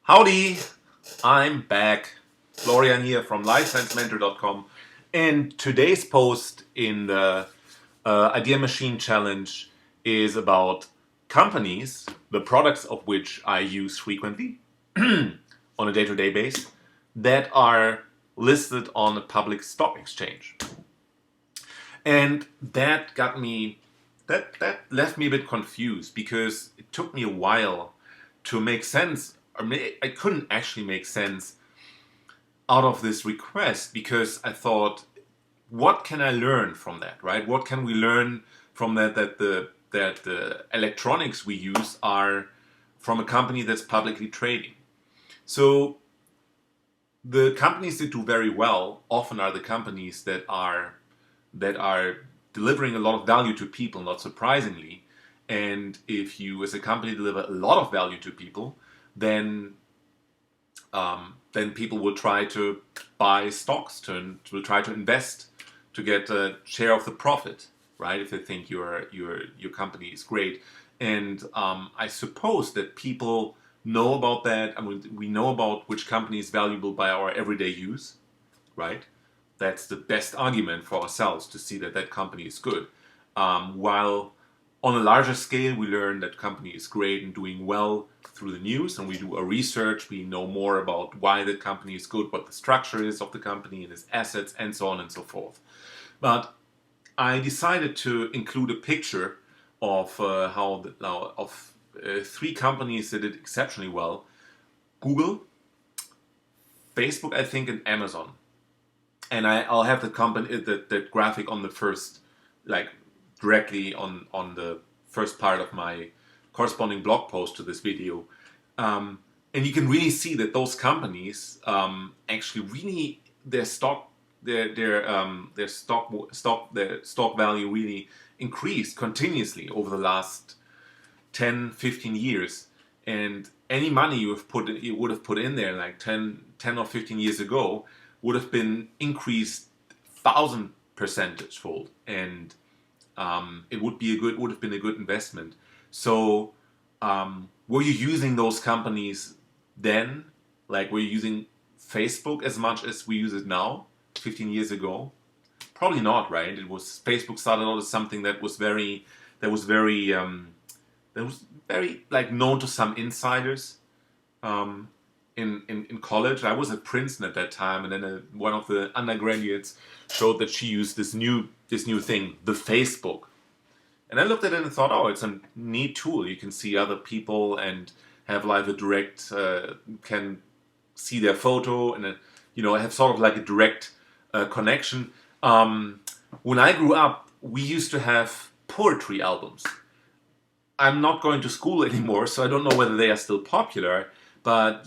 Howdy, I'm back. Florian here from LifeScienceMentor.com, and today's post in the Idea Machine Challenge is about companies, the products of which I use frequently on a day-to-day basis, that are listed on a public stock exchange. And that got me, that left me a bit confused because it took me a while to make sense. I couldn't actually make sense out of this request because I thought, what can I learn from that, right? What can we learn from that the electronics we use are from a company that's publicly trading? So the companies that do very well often are the companies that are delivering a lot of value to people, not surprisingly. And if you, as a company, deliver a lot of value to people, then people will try to buy stocks, will try to invest to get a share of the profit, right? If they think your company is great, and I suppose that people know about that. I mean, we know about which company is valuable by our everyday use, right? That's the best argument for ourselves to see that that company is good. While on a larger scale, we learn that company is great and doing well through the news, and we do our research. We know more about why the company is good, what the structure is of the company and its assets, and so on and so forth. But I decided to include a picture of three companies that did exceptionally well: Google, Facebook, I think, and Amazon. And I'll have the graphic on the first, like directly on the first part of my corresponding blog post to this video. And you can really see that those companies actually really their stock value really increased continuously over the last 10, 15 years. And any money you would have put in there like 10 or 15 years ago would have been increased 1,000% fold, and it would have been a good investment. So, were you using those companies then? Like, were you using Facebook as much as we use it now, 15 years ago? Probably not, right? Facebook started out as something that was very like known to some insiders. In college, I was at Princeton at that time, and then one of the undergraduates showed that she used this new thing, the Facebook. And I looked at it and thought, oh, it's a neat tool. You can see other people and have like a direct, can see their photo, and have sort of like a direct connection. When I grew up, we used to have poetry albums. I'm not going to school anymore, so I don't know whether they are still popular. But,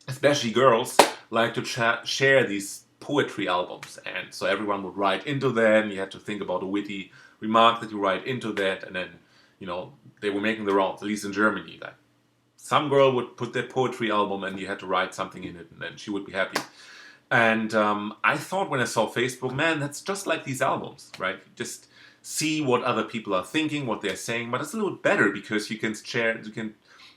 especially girls like to share these poetry albums. And so everyone would write into them. You had to think about a witty remark that you write into that. And then, they were making the rounds, at least in Germany. Like, some girl would put their poetry album and you had to write something in it, and then she would be happy. And I thought when I saw Facebook, man, that's just like these albums, right? You just see what other people are thinking, what they're saying. But it's a little bit better because you can share,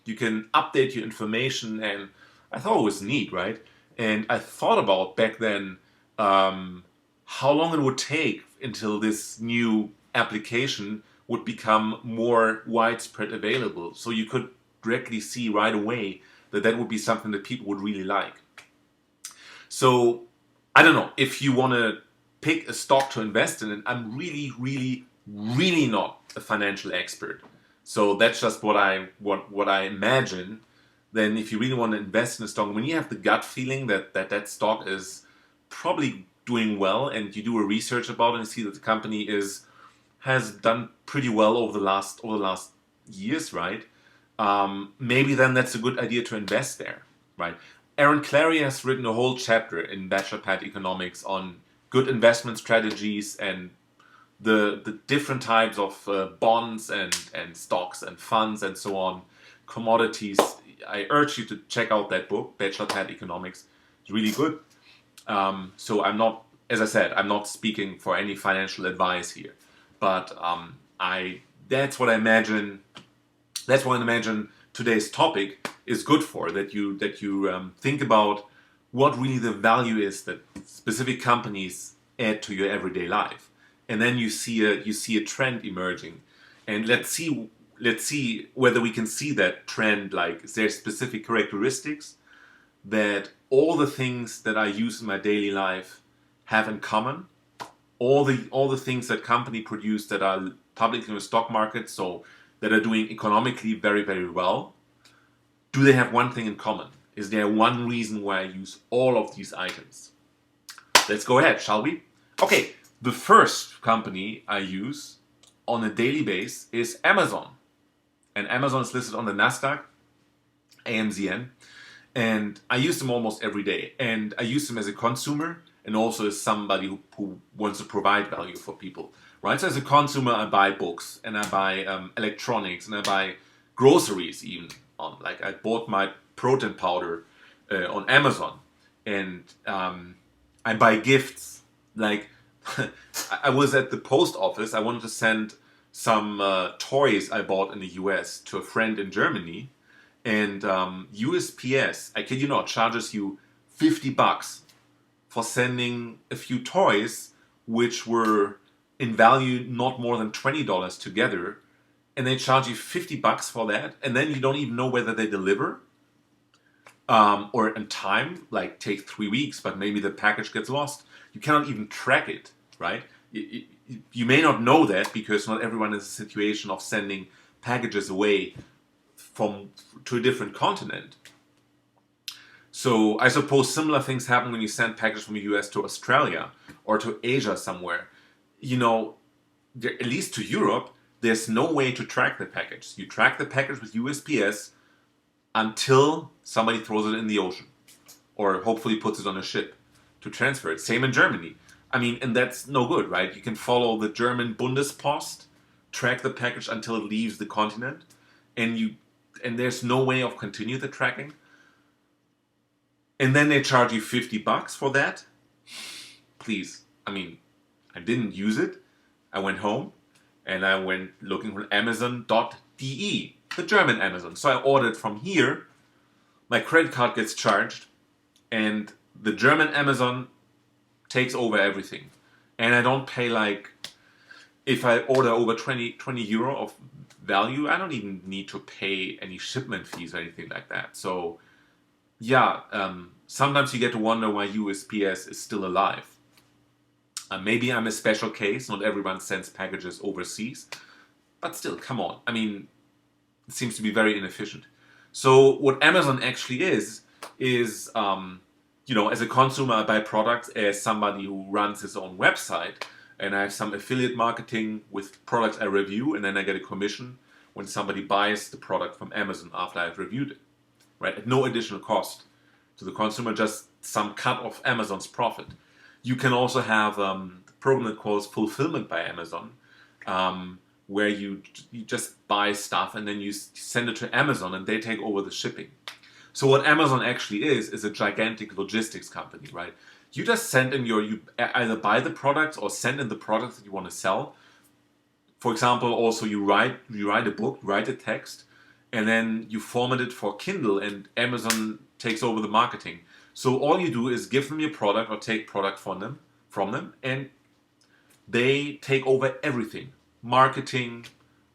you can update your information, and I thought it was neat, right? And I thought about back then how long it would take until this new application would become more widespread available. So you could directly see right away that would be something that people would really like. So I don't know, if you want to pick a stock to invest in, and I'm really, really, really not a financial expert. So that's just what I imagine. Then if you really want to invest in a stock, when you have the gut feeling that stock is probably doing well, and you do a research about it and see that the company has done pretty well over the last years, right? Maybe then that's a good idea to invest there, right? Aaron Clary has written a whole chapter in Bachelor Pad Economics on good investment strategies and the different types of bonds and stocks and funds and so on, commodities. I urge you to check out that book, Bachelor Pad Economics. It's really good. So I'm not, as I said, I'm not speaking for any financial advice here, but that's what I imagine. That's what I imagine today's topic is good for. That you think about what really the value is that specific companies add to your everyday life, and then you see a trend emerging, and let's see whether we can see that trend. Like, is there specific characteristics that all the things that I use in my daily life have in common? All the things that company produce that are publicly in the stock market, so that are doing economically very, very well, do they have one thing in common? Is there one reason why I use all of these items? Let's go ahead, shall we? Okay, the first company I use on a daily basis is Amazon. And Amazon is listed on the Nasdaq, AMZN. And I use them almost every day. And I use them as a consumer and also as somebody who wants to provide value for people. Right? So as a consumer, I buy books and I buy electronics and I buy groceries even. Like, I bought my protein powder on Amazon, and I buy gifts. Like, I was at the post office. I wanted to send some toys I bought in the US to a friend in Germany, and USPS, I kid you not, charges you $50 for sending a few toys which were in value not more than $20 together, and they charge you $50 for that, and then you don't even know whether they deliver or in time, like take 3 weeks, but maybe the package gets lost. You cannot even track it, right? You may not know that because not everyone is in a situation of sending packages away to a different continent. So I suppose similar things happen when you send packages from the US to Australia or to Asia somewhere. You know, at least to Europe, there's no way to track the package. You track the package with USPS until somebody throws it in the ocean or hopefully puts it on a ship to transfer it. Same in Germany. I mean, and that's no good, right? You can follow the German Bundespost, track the package until it leaves the continent, and there's no way of continue the tracking. And then they charge you $50 for that. Please. I mean, I didn't use it. I went home and I went looking for Amazon.de, the German Amazon. So I ordered from here. My credit card gets charged, and the German Amazon takes over everything. And I don't pay, like, if I order over 20 euro of value, I don't even need to pay any shipment fees or anything like that. So yeah, sometimes you get to wonder why USPS is still alive. Maybe I'm a special case. Not everyone sends packages overseas. But still, come on. I mean, it seems to be very inefficient. So what Amazon actually is, you know, as a consumer, I buy products. As somebody who runs his own website, and I have some affiliate marketing with products I review, and then I get a commission when somebody buys the product from Amazon after I've reviewed it. Right? At no additional cost to the consumer, just some cut of Amazon's profit. You can also have a program that calls Fulfillment by Amazon, where you just buy stuff and then you send it to Amazon and they take over the shipping. So what Amazon actually is a gigantic logistics company, right? You just send in you either buy the products or send in the products that you want to sell. For example, also you write a book, write a text, and then you format it for Kindle, and Amazon takes over the marketing. So all you do is give them your product or take product from them, and they take over everything. Marketing,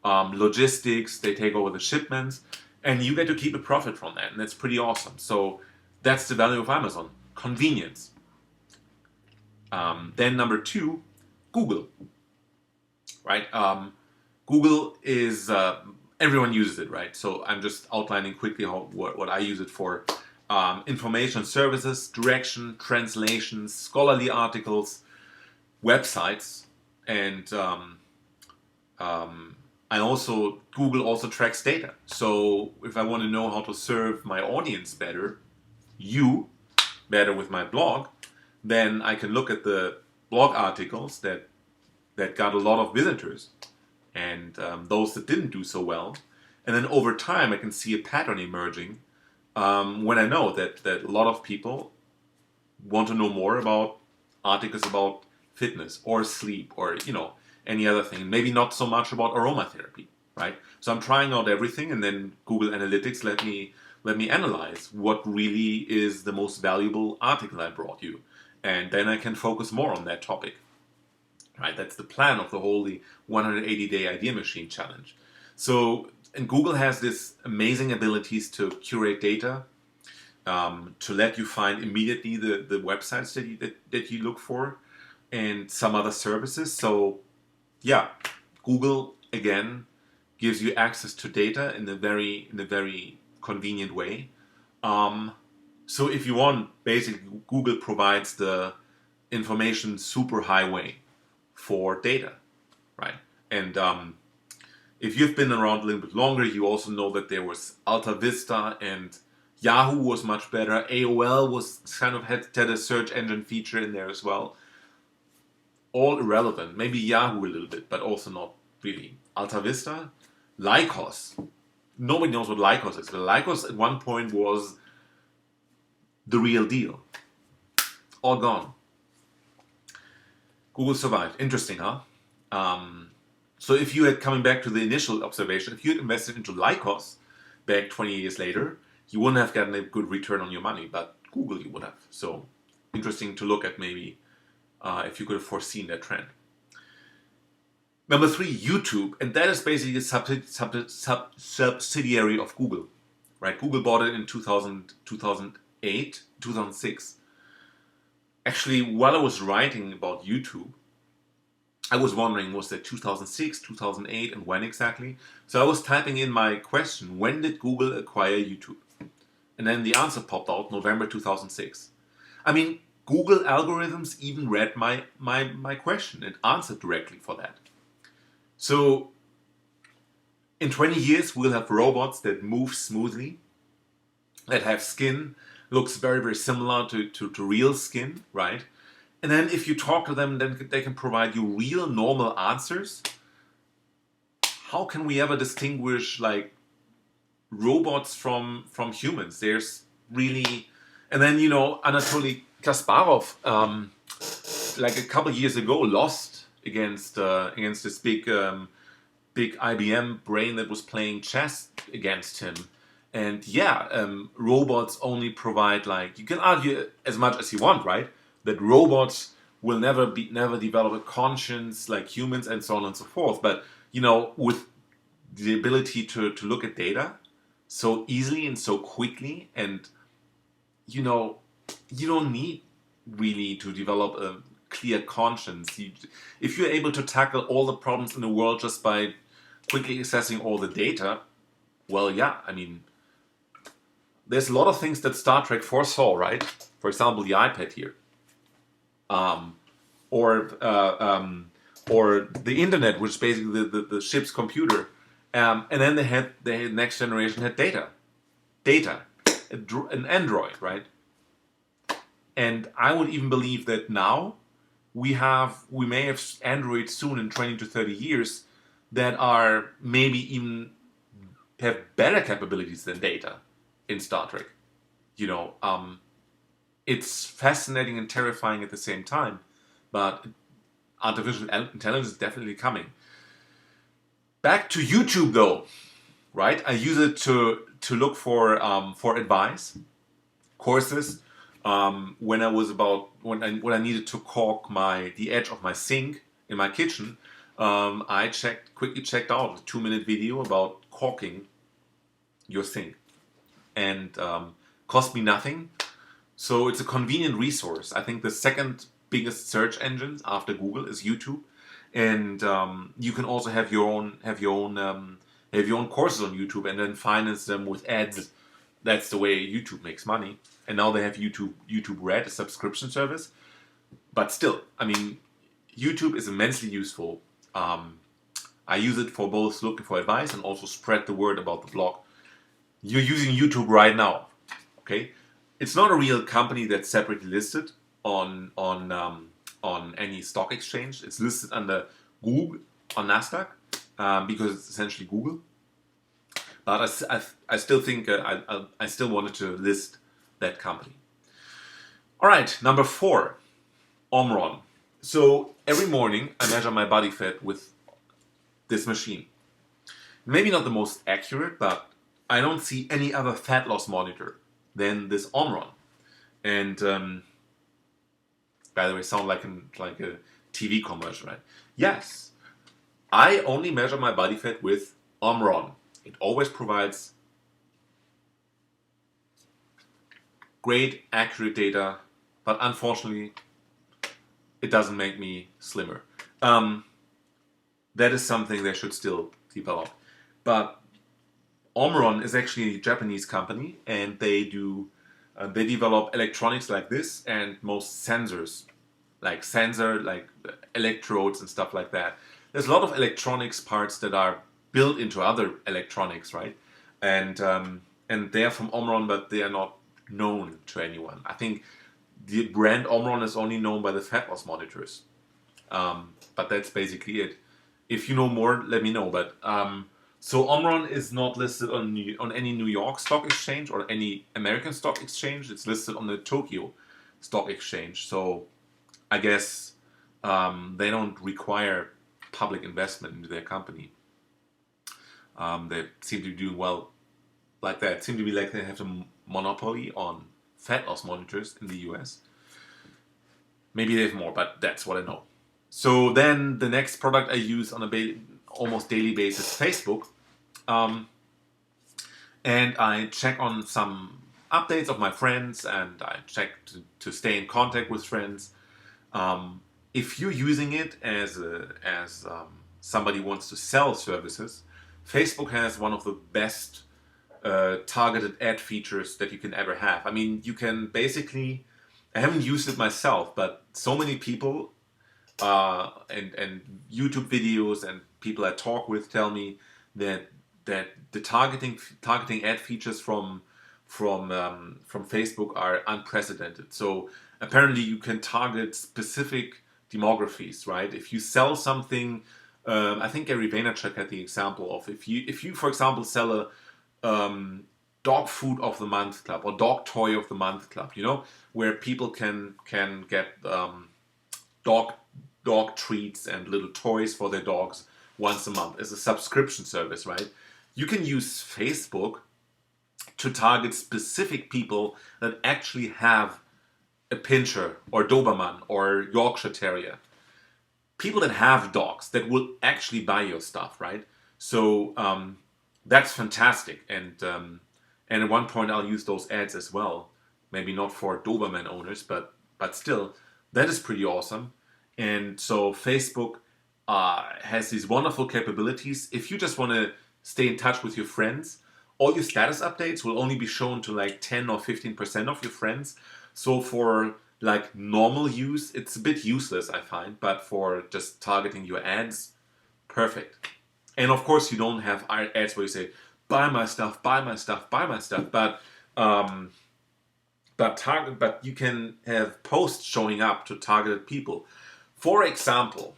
logistics, they take over the shipments, and you get to keep a profit from that, and that's pretty awesome. So that's the value of Amazon, convenience. Then number 2, Google. Right? Google is... everyone uses it, right? So I'm just outlining quickly what I use it for. Information services, direction, translations, scholarly articles, websites, and Google also tracks data. So if I want to know how to serve my audience better with my blog, then I can look at the blog articles that got a lot of visitors, and those that didn't do so well. And then over time, I can see a pattern emerging when I know that a lot of people want to know more about articles about fitness or sleep or, you know, any other thing. Maybe not so much about aromatherapy, right? So I'm trying out everything, and then Google Analytics let me analyze what really is the most valuable article I brought you, and then I can focus more on that topic, right? That's the plan of the whole the 180-day Idea Machine challenge. So, and Google has this amazing abilities to curate data, to let you find immediately the websites that you look for, and some other services. So, yeah, Google again gives you access to data in a very convenient way. So if you want, basically Google provides the information superhighway for data, right? And if you've been around a little bit longer, you also know that there was Alta Vista, and Yahoo was much better. AOL was kind of had a search engine feature in there as well. All irrelevant. Maybe Yahoo a little bit, but also not really. Alta Vista, Lycos. Nobody knows what Lycos is. But Lycos at one point was the real deal. All gone. Google survived. Interesting, huh? So if you had, coming back to the initial observation, if you had invested into Lycos back 20 years later, you wouldn't have gotten a good return on your money, but Google you would have. So interesting to look at maybe if you could have foreseen that trend. Number 3, YouTube, and that is basically a subsidiary of Google, right? Google bought it in 2008, 2006. Actually, while I was writing about YouTube, I was wondering, was that 2006, 2008, and when exactly? So I was typing in my question, when did Google acquire YouTube? And then the answer popped out, November 2006. I mean, Google algorithms even read my question and answered directly for that. So in 20 years, we'll have robots that move smoothly, that have skin, looks very similar to real skin, right? And then if you talk to them, then they can provide you real normal answers. How can we ever distinguish like robots from humans? There's really, and then Anatoly Kasparov, like a couple years ago, lost against this big IBM brain that was playing chess against him. And robots only provide, like, you can argue as much as you want, right? That robots will never develop a conscience like humans and so on and so forth. But with the ability to look at data so easily and so quickly, and you don't need really to develop a clear conscience. If you're able to tackle all the problems in the world just by quickly accessing all the data, well, yeah, I mean, there's a lot of things that Star Trek foresaw, right? For example, the iPad here, or the internet, which is basically the ship's computer, and then the next generation had data, an Android, right? And I would even believe that now we may have Androids soon in 20 to 30 years that are maybe even have better capabilities than data in Star Trek. It's fascinating and terrifying at the same time, but artificial intelligence is definitely coming. Back to YouTube though, right? I use it to look for advice, courses. When I needed to caulk the edge of my sink in my kitchen, I quickly checked out a 2-minute video about caulking your sink, and cost me nothing. So it's a convenient resource. I think the second biggest search engine after Google is YouTube, and you can also have your own courses on YouTube and then finance them with ads. That's the way YouTube makes money. And now they have YouTube Red, a subscription service. But still, I mean, YouTube is immensely useful. I use it for both looking for advice and also spread the word about the blog. You're using YouTube right now, okay? It's not a real company that's separately listed on any stock exchange. It's listed under Google on Nasdaq because it's essentially Google. But I still think I still wanted to list that company. All right, number 4, Omron. So every morning I measure my body fat with this machine. maybe not the most accurate, but I don't see any other fat loss monitor than this Omron. And by the way, sound like a TV commercial, right? Yes, I only measure my body fat with Omron. It always provides great, accurate data, but unfortunately, it doesn't make me slimmer. That is something they should still develop. But Omron is actually a Japanese company, and they develop electronics like this and most sensors, like electrodes and stuff like that. There's a lot of electronics parts that are built into other electronics, right? And they're from Omron, but they are not known to anyone. I think the brand Omron is only known by the fat loss monitors. But that's basically it. If you know more, let me know. But so Omron is not listed on any New York Stock Exchange or any American Stock Exchange. It's listed on the Tokyo Stock Exchange. So I guess they don't require public investment into their company. They seem to be doing well like that. It seems to be like they have a monopoly on fat loss monitors in the US. Maybe they have more, but that's what I know. So then the next product I use on a almost daily basis, Facebook. And I check on some updates of my friends, and I check to stay in contact with friends. If you're using it as somebody wants to sell services, Facebook has one of the best targeted ad features that you can ever have. I mean, you can basically, I haven't used it myself, but so many people and YouTube videos and people I talk with tell me that the targeting ad features from Facebook are unprecedented. So apparently you can target specific demographies, right? If you sell something, I think Gary Vaynerchuk had the example of if you for example sell a dog food of the month club or dog toy of the month club, where people can get dog treats and little toys for their dogs once a month as a subscription service, right? You can use Facebook to target specific people that actually have a Pinscher or Doberman or Yorkshire Terrier. People that have dogs that will actually buy your stuff, right? So that's fantastic. And at one point I'll use those ads as well. Maybe not for Doberman owners, but still, that is pretty awesome. And so Facebook has these wonderful capabilities. If you just want to stay in touch with your friends, all your status updates will only be shown to like 10 or 15% of your friends. So for like normal use, it's a bit useless, I find. But for just targeting your ads, perfect. And of course, you don't have ads where you say, buy my stuff, buy my stuff, buy my stuff. But you can have posts showing up to targeted people. For example,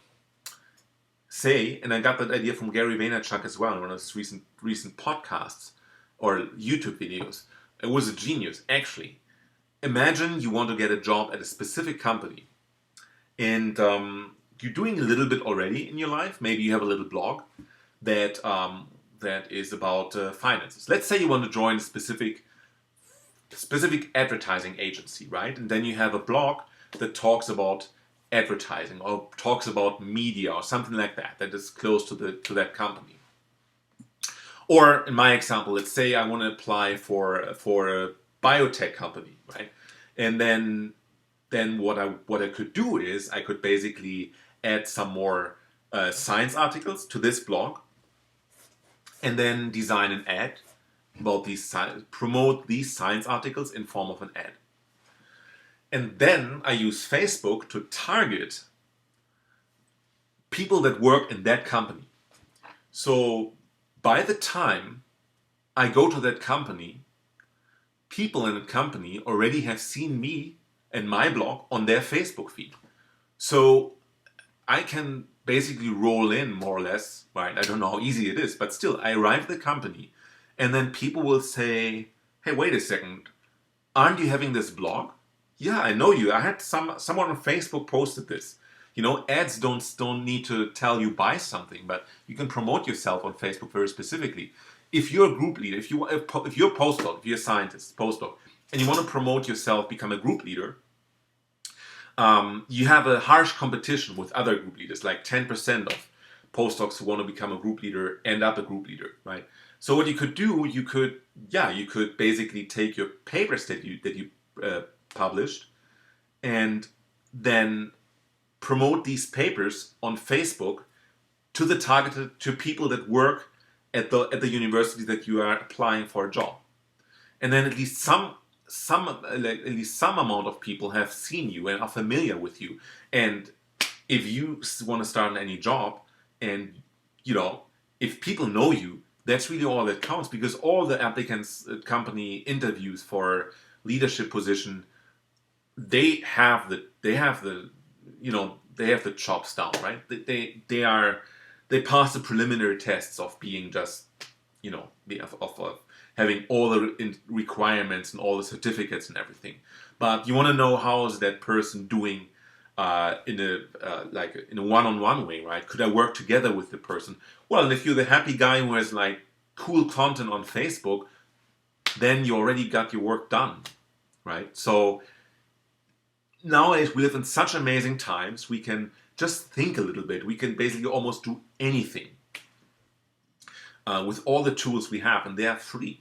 say, and I got that idea from Gary Vaynerchuk as well in one of his recent podcasts or YouTube videos. It was a genius, actually. Imagine you want to get a job at a specific company, and you're doing a little bit already in your life. Maybe you have a little blog that is about finances. Let's say you want to join a specific advertising agency, right? And then you have a blog that talks about advertising or talks about media or something like that is close to that company. Or in my example, let's say I want to apply for a biotech company, right? And then what I could do is I could basically add some more science articles to this blog, and then design an ad about promote these science articles in form of an ad. And then I use Facebook to target people that work in that company. So by the time I go to that company, people in the company already have seen me and my blog on their Facebook feed. So I can basically roll in more or less, right? I don't know how easy it is, but still, I arrive at the company and then people will say, hey, wait a second, aren't you having this blog? Yeah, I know you. I had someone on Facebook posted this. Ads don't need to tell you buy something, but you can promote yourself on Facebook very specifically. If you're a group leader, if you're a postdoc, if you're a scientist, postdoc, and you want to promote yourself, become a group leader, you have a harsh competition with other group leaders. Like 10% of postdocs who want to become a group leader end up a group leader, right? So what you could do, you could basically take your papers that you published, and then promote these papers on Facebook to people that work at the university that you are applying for a job, and then at least some amount of people have seen you and are familiar with you. And if you want to start any job, and if people know you, that's really all that counts, because all the applicants, company interviews for leadership position, they have the chops down, right? They pass the preliminary tests of being just of having all the requirements and all the certificates and everything. But you want to know, how is that person doing in a one-on-one way, right? Could I work together with the person? Well, and if you're the happy guy who has like cool content on Facebook, then you already got your work done, right? So nowadays we live in such amazing times. We can just think a little bit. We can basically almost do anything with all the tools we have, and they are free.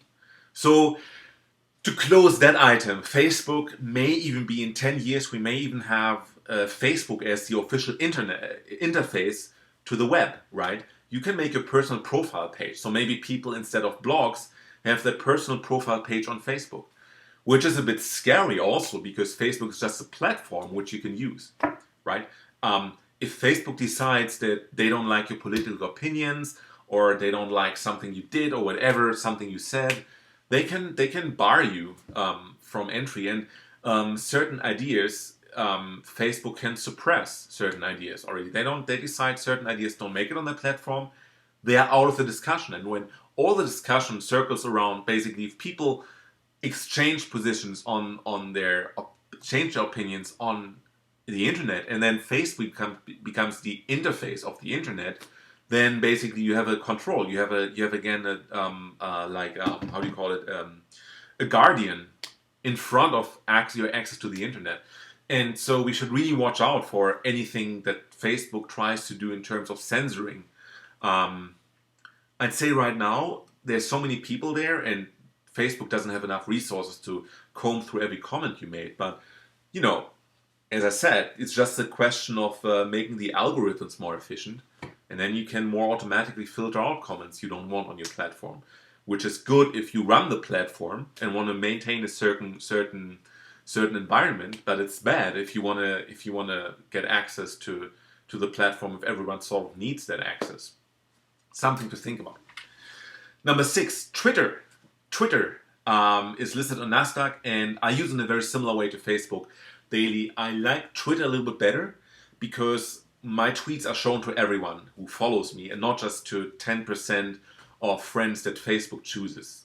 So to close that item, Facebook may even be, in 10 years, we may even have Facebook as the official internet interface to the web, right? You can make a personal profile page. So maybe people, instead of blogs, have their personal profile page on Facebook, which is a bit scary also, because Facebook is just a platform which you can use, right? If Facebook decides that they don't like your political opinions, or they don't like something you did, or whatever, something you said, they can bar you from entry. And certain ideas, Facebook can suppress certain ideas already. They decide certain ideas don't make it on the platform, they are out of the discussion. And when all the discussion circles around, basically, if people exchange positions change their opinions on the internet, and then Facebook becomes the interface of the internet, then basically you have a control. You have again how do you call it? A guardian in front of your access to the internet. And so we should really watch out for anything that Facebook tries to do in terms of censoring. I'd say right now there's so many people there, and Facebook doesn't have enough resources to comb through every comment you made. But as I said, it's just a question of making the algorithms more efficient. And then you can more automatically filter out comments you don't want on your platform, which is good if you run the platform and want to maintain a certain environment. But it's bad if you want to get access to the platform if everyone sort of needs that access. Something to think about. Number 6, Twitter. Twitter is listed on Nasdaq, and I use it in a very similar way to Facebook daily. I like Twitter a little bit better because my tweets are shown to everyone who follows me, and not just to 10% of friends that Facebook chooses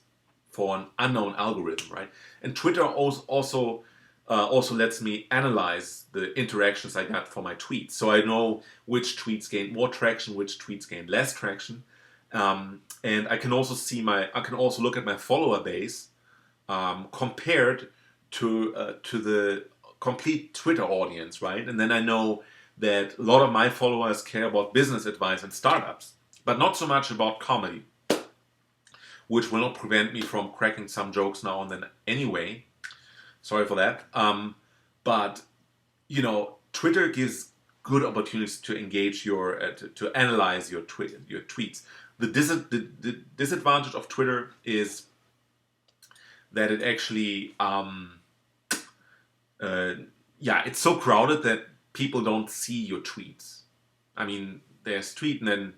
for an unknown algorithm, right? And Twitter also lets me analyze the interactions I got for my tweets, so I know which tweets gain more traction, which tweets gain less traction, and I can also look at my follower base compared to the complete Twitter audience, right? And then I know that a lot of my followers care about business advice and startups, but not so much about comedy, which will not prevent me from cracking some jokes now and then anyway. Sorry for that. But Twitter gives good opportunities to engage to analyze your tweets. The disadvantage of Twitter is that it actually it's so crowded that people don't see your tweets. I mean, there's tweet and then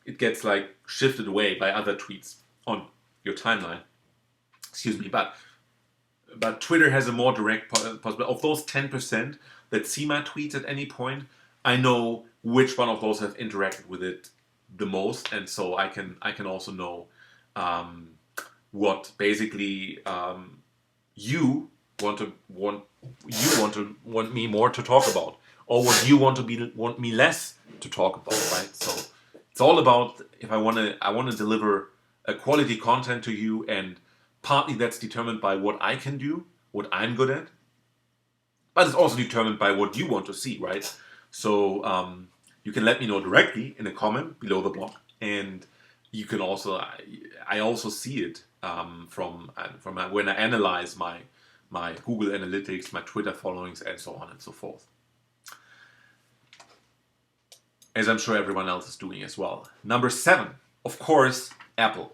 it gets like shifted away by other tweets on your timeline. Excuse me, but Twitter has a more direct possibility. Of those 10% that see my tweets at any point, I know which one of those have interacted with it the most, and so I can also know what basically you want me more to talk about or what you want me less to talk about, right? So it's all about if I want to deliver a quality content to you, and partly that's determined by what I can do, what I'm good at, but it's also determined by what you want to see, right? So you can let me know directly in a comment below the blog, and you can also I also see it from when I analyze my Google Analytics, my Twitter followings, and so on and so forth. As I'm sure everyone else is doing as well. Number 7, of course, Apple.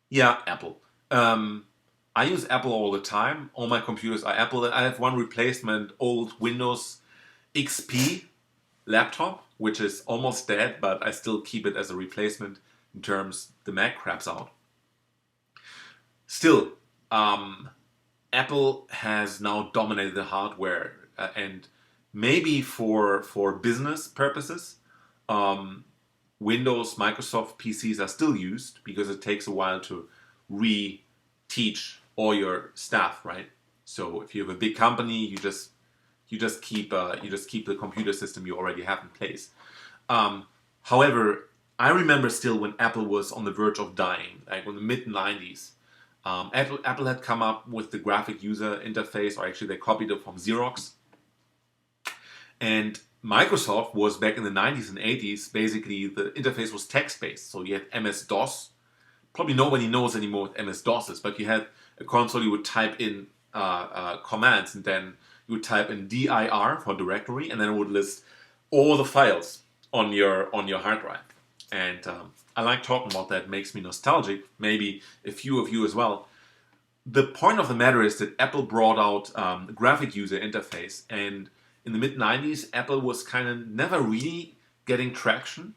Yeah, Apple. I use Apple all the time. All my computers are Apple. I have one replacement old Windows XP laptop, which is almost dead, but I still keep it as a replacement in terms the Mac craps out. Still, Apple has now dominated the hardware, and maybe for business purposes, Windows, Microsoft PCs are still used because it takes a while to re-teach all your staff, right? So if you have a big company, you just keep the computer system you already have in place. However, I remember still when Apple was on the verge of dying, like in the mid 90s. Apple had come up with the graphic user interface, or actually they copied it from Xerox. And Microsoft was back in the 90s and 80s, basically the interface was text-based. So you had MS-DOS. Probably nobody knows anymore what MS-DOS is, but you had a console you would type in commands, and then you would type in dir for directory, and then it would list all the files on your hard drive. And I like talking about that. It makes me nostalgic. Maybe a few of you as well. The point of the matter is that Apple brought out a graphic user interface, and in the mid-90s, Apple was kind of never really getting traction.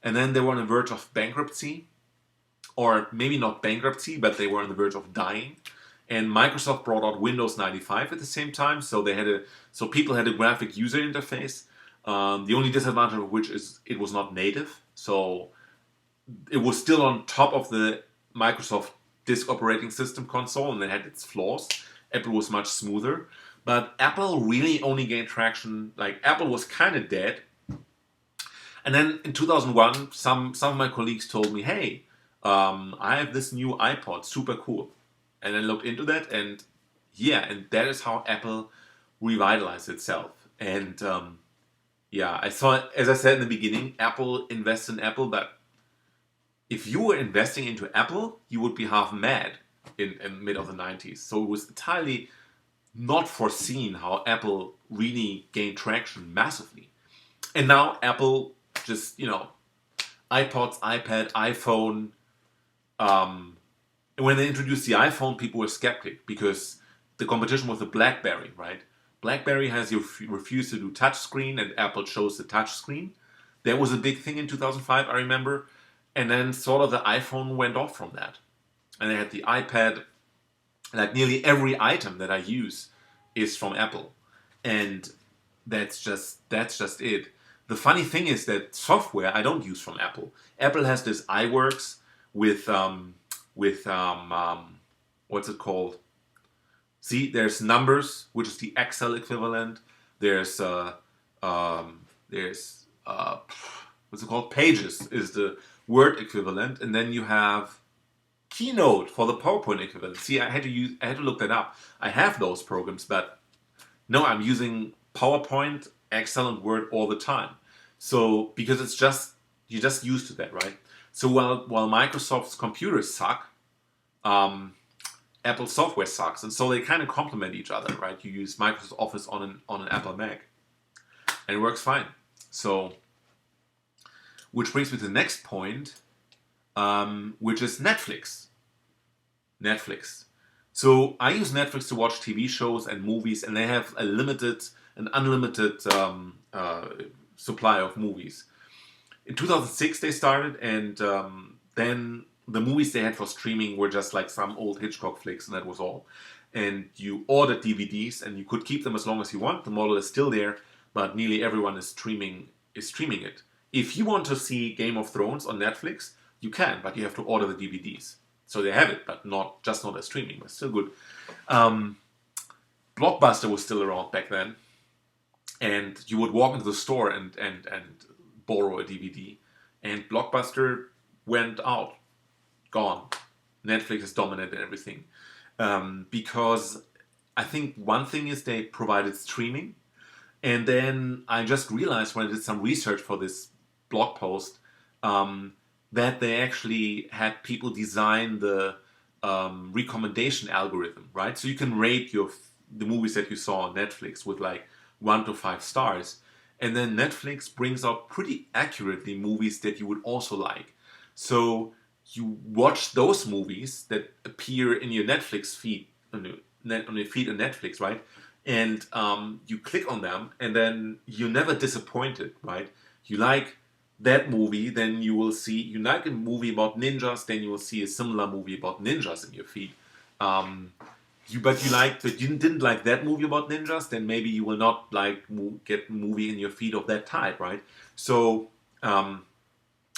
And then they were on the verge of bankruptcy, or maybe not bankruptcy, but they were on the verge of dying. And Microsoft brought out Windows 95 at the same time, so people had a graphic user interface. The only disadvantage of which is it was not native, so it was still on top of the Microsoft disk operating system console, and it had its flaws. Apple was much smoother, but Apple really only gained traction. Like Apple was kind of dead, and then in 2001, some of my colleagues told me, "Hey, I have this new iPod, super cool," and I looked into that, and and that is how Apple revitalized itself. And I saw, as I said in the beginning, Apple invests in Apple, but if you were investing into Apple, you would be half mad in mid of the 90s. So it was entirely not foreseen how Apple really gained traction massively. And now Apple just, iPods, iPad, iPhone. And when they introduced the iPhone, people were skeptic because the competition was the BlackBerry, right? BlackBerry has refused to do touchscreen, and Apple chose the touchscreen. That was a big thing in 2005, I remember. And then sort of the iPhone went off from that. And they had the iPad. Like nearly every item that I use is from Apple. And that's just it. The funny thing is that software I don't use from Apple. Apple has this iWorks with what's it called? See, there's Numbers, which is the Excel equivalent. There's what's it called? Pages is the Word equivalent, and then you have Keynote for the PowerPoint equivalent. See, I had to look that up. I have those programs, but no, I'm using PowerPoint, Excel, and Word all the time. So because you're just used to that, right? So while Microsoft's computers suck, Apple software sucks, and so they kind of complement each other, right? You use Microsoft Office on an Apple Mac, and it works fine. So, which brings me to the next point, which is Netflix. Netflix. So I use Netflix to watch TV shows and movies, and they have an unlimited supply of movies. In 2006 they started, and then the movies they had for streaming were just like some old Hitchcock flicks, and that was all. And you ordered DVDs, and you could keep them as long as you want. The model is still there, but nearly everyone is streaming it. If you want to see Game of Thrones on Netflix, you can, but you have to order the DVDs. So they have it, but not as streaming, but still good. Blockbuster was still around back then. and you would walk into the store and borrow a DVD, and Blockbuster went out, gone. Netflix has dominated everything, because I think one thing is they provided streaming, and then I just realized when I did some research for this blog post, that they actually had people design the recommendation algorithm, right? So you can rate the movies that you saw on Netflix with like 1 to 5 stars, and then Netflix brings out pretty accurately movies that you would also like. So you watch those movies that appear in your Netflix feed on your feed on Netflix, right? And you click on them, and then you're never disappointed, right? You like that movie, then you like a movie about ninjas, then you will see a similar movie about ninjas in your feed. Um, but you didn't like that movie about ninjas, then maybe you will not get a movie in your feed of that type, right? So um,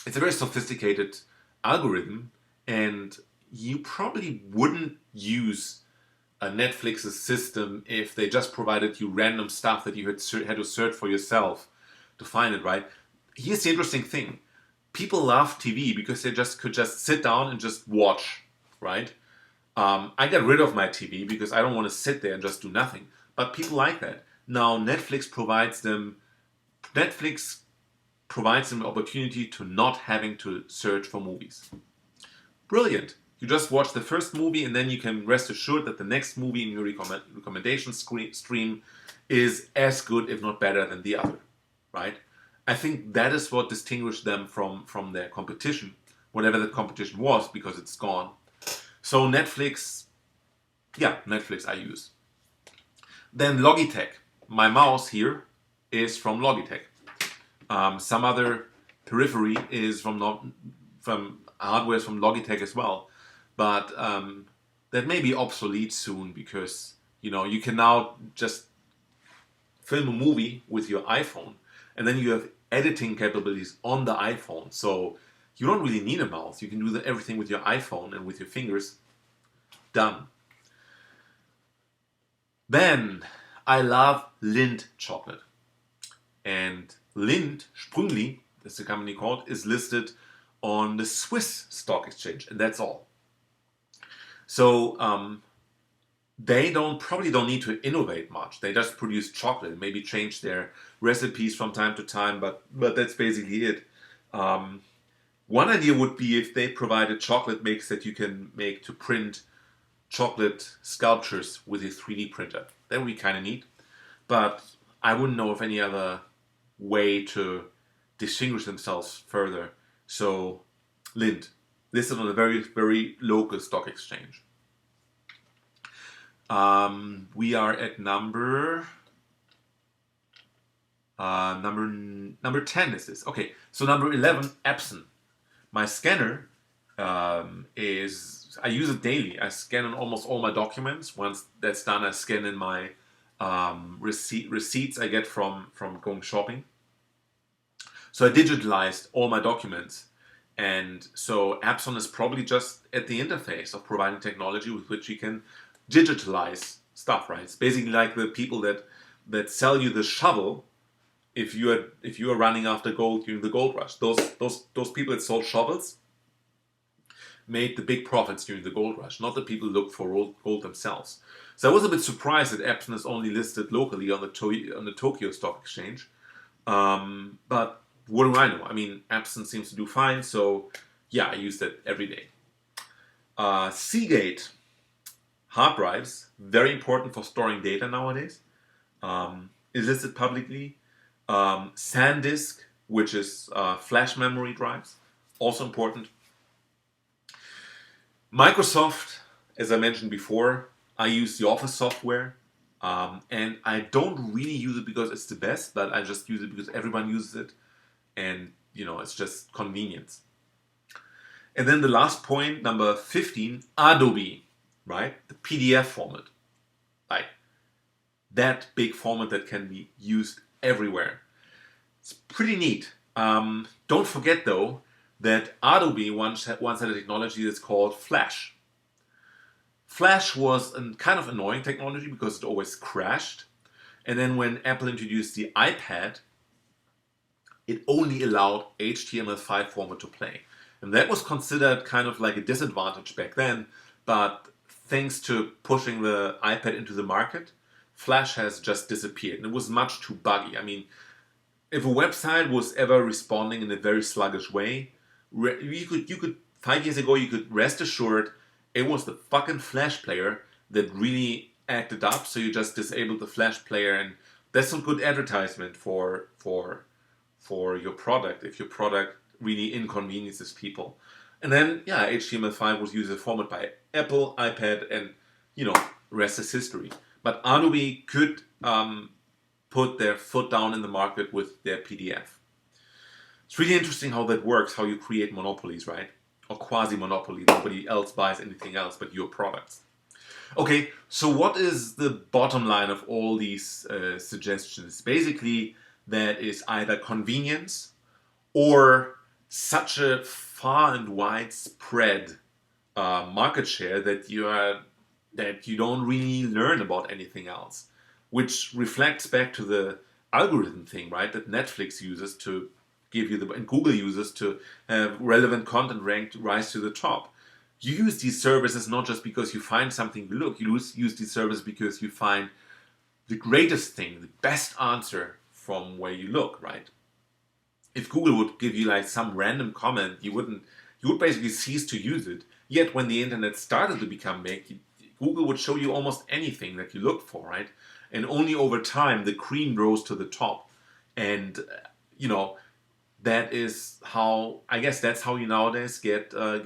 it's a very sophisticated algorithm, and you probably wouldn't use a Netflix's system if they just provided you random stuff that you had to search for yourself to find it, right? Here's the interesting thing: people love TV because they could just sit down and just watch, right? I got rid of my TV because I don't want to sit there and just do nothing. But people like that. Now Netflix provides them the opportunity to not having to search for movies. Brilliant. You just watch the first movie, and then you can rest assured that the next movie in your recommendation stream is as good, if not better, than the other, right? I think that is what distinguished them from their competition, whatever the competition was, because it's gone. So Netflix I use. Then Logitech. My mouse here is from Logitech. Some other periphery is from hardware from Logitech as well, but that may be obsolete soon because you can now just film a movie with your iPhone, and then you have editing capabilities on the iPhone. So you don't really need a mouse. You can do everything with your iPhone and with your fingers. Done. Then I love Lindt chocolate. And Lindt, Sprüngli, that's the company called, is listed on the Swiss stock exchange, and that's all. So they probably don't need to innovate much. They just produce chocolate, maybe change their recipes from time to time, but that's basically it. One idea would be if they provided chocolate mix that you can make to print chocolate sculptures with a 3D printer. That would be kind of neat, but I wouldn't know of any other way to distinguish themselves further. So Lindt, listed on a very, very local stock exchange. We are at number 10 is this. Okay, so number 11, Epson. My scanner I use it daily. I scan in almost all my documents. Once that's done, I scan in my receipts I get from going shopping. So I digitalized all my documents. And so Epson is probably just at the interface of providing technology with which you can digitalize stuff, right? It's basically like the people that sell you the shovel if you are running after gold during the gold rush. Those people that sold shovels made the big profits during the gold rush, not the people who looked for gold themselves. So I was a bit surprised that Epson is only listed locally on the Tokyo Stock Exchange. But what do I know? I mean, Epson seems to do fine, so yeah, I use that every day. Seagate hard drives, very important for storing data nowadays. Is listed publicly. SanDisk, which is flash memory drives, also important. Microsoft, as I mentioned before, I use the Office software, and I don't really use it because it's the best, but I just use it because everyone uses it, and it's just convenience. And then the last point, number 15, Adobe, right? The PDF format, like that big format that can be used everywhere. It's pretty neat. Don't forget though that Adobe once had a technology that's called Flash. Flash was a kind of annoying technology because it always crashed, And then when Apple introduced the iPad, it only allowed HTML5 format to play. And that was considered kind of like a disadvantage back then, but thanks to pushing the iPad into the market, Flash has just disappeared, and it was much too buggy. I mean, if a website was ever responding in a very sluggish way, you could 5 years ago you could rest assured it was the fucking Flash player that really acted up. So you just disabled the Flash player, and that's some good advertisement for your product if your product really inconveniences people. And then HTML5 was used as a format by Apple, iPad, and rest is history. But Adobe could put their foot down in the market with their PDF. It's really interesting how that works, how you create monopolies, right? Or quasi-monopoly. Nobody else buys anything else but your products. Okay, so what is the bottom line of all these suggestions? Basically, that is either convenience or such a far and widespread market share that you don't really learn about anything else, which reflects back to the algorithm thing, right? That Netflix uses to give you and Google uses to have relevant content ranked rise to the top. You use these services not just because you find something you look. You use these services because you find the greatest thing, the best answer from where you look, right? If Google would give you like some random comment, you would basically cease to use it. Yet when the internet started to become big, Google would show you almost anything that you look for, right? And only over time the cream rose to the top. And that is how, I guess that's how you nowadays get a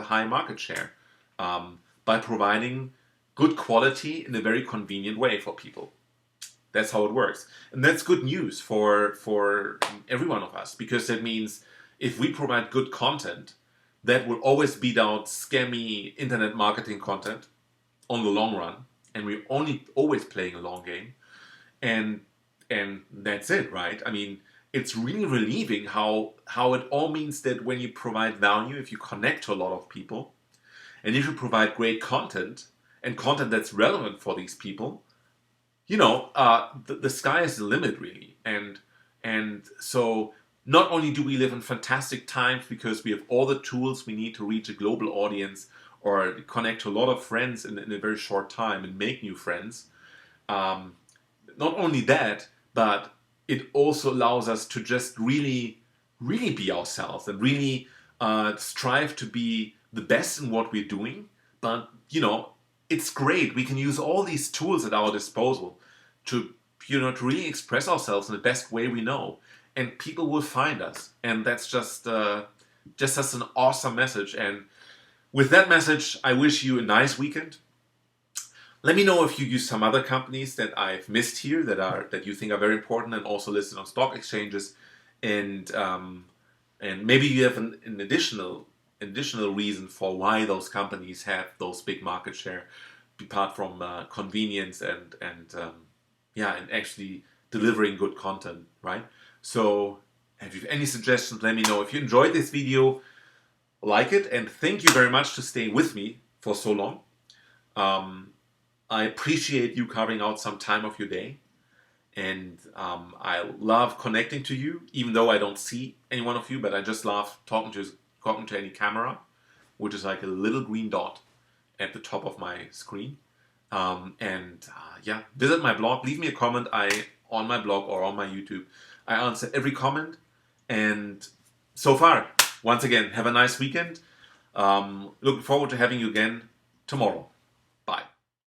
high market share, by providing good quality in a very convenient way for people. That's how it works. And that's good news for every one of us, because that means if we provide good content, that will always beat out scammy internet marketing content on the long run. And we're only always playing a long game. And that's it, right? I mean, it's really relieving how it all means that when you provide value, if you connect to a lot of people, and if you provide great content and content that's relevant for these people, the sky is the limit, really. And so not only do we live in fantastic times because we have all the tools we need to reach a global audience or connect to a lot of friends in a very short time and make new friends. Not only that, but it also allows us to just really, really be ourselves and really strive to be the best in what we're doing. But, it's great. We can use all these tools at our disposal to really express ourselves in the best way we know. And people will find us. And that's just an awesome message. And with that message, I wish you a nice weekend. Let me know if you use some other companies that I've missed here that you think are very important and also listed on stock exchanges, and maybe you have an additional reason for why those companies have those big market share, apart from convenience and actually delivering good content, right? So if you have any suggestions, let me know. If you enjoyed this video, like it, and thank you very much to stay with me for so long. I appreciate you carving out some time of your day, and I love connecting to you, even though I don't see any one of you, but I just love talking to any camera, which is like a little green dot at the top of my screen. Visit my blog, leave me a comment on my blog or on my YouTube. I answer every comment, and so far, once again, have a nice weekend. Looking forward to having you again tomorrow.